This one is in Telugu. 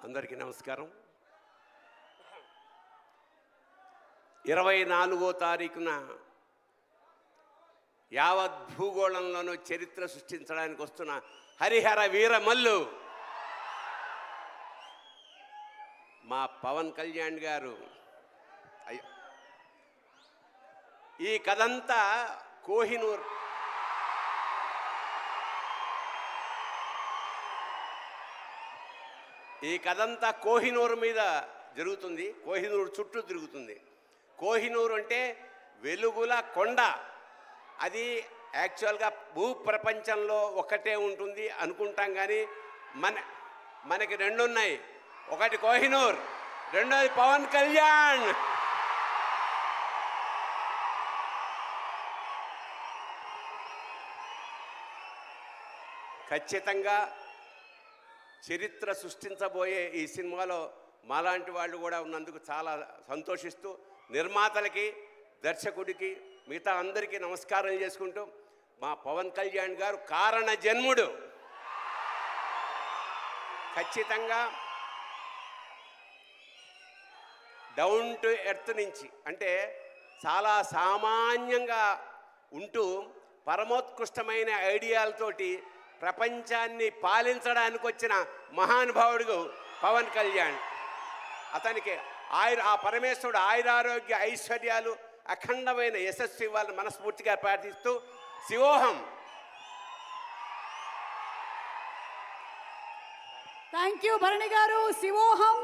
అందరికీ నమస్కారం. 24వ తారీఖున యావత్ భూగోళంలోనూ చరిత్ర సృష్టించడానికి వస్తున్న హరిహర వీరమల్లు మా పవన్ కళ్యాణ్ గారు. ఈ కథంతా కోహినూర్ కోహినూర్ మీద జరుగుతుంది. కోహినూర్ చుట్టూ తిరుగుతుంది. కోహినూర్ అంటే వెలుగుల కొండ. అది యాక్చువల్గా భూప్రపంచంలో ఒకటే ఉంటుంది అనుకుంటాం, కానీ మనకి రెండు ఉన్నాయి. ఒకటి కోహినూర్, రెండోది పవన్ కళ్యాణ్. ఖచ్చితంగా చరిత్ర సృష్టించబోయే ఈ సినిమాలో మాలాంటి వాళ్ళు కూడా ఉన్నందుకు చాలా సంతోషిస్తూ నిర్మాతలకి, దర్శకుడికి, మిగతా అందరికీ నమస్కారం చేసుకుంటూ, మా పవన్ కళ్యాణ్ గారు కారణ జన్ముడు. ఖచ్చితంగా డౌన్ టు ఎర్త్ నుంచి, అంటే చాలా సామాన్యంగా ఉంటూ పరమోత్కృష్టమైన ఐడియాలతోటి ప్రపంచాన్ని పాలించడానికి వచ్చిన మహానుభావుడు పవన్ కళ్యాణ్. అతనికి ఆ పరమేశ్వరుడు ఆయురారోగ్య ఐశ్వర్యాలు, అఖండమైన యశస్సు ఇవ్వాలని మనస్ఫూర్తిగా ప్రార్థిస్తూ శివోహం. Thank you Bharani garu. Shivoham.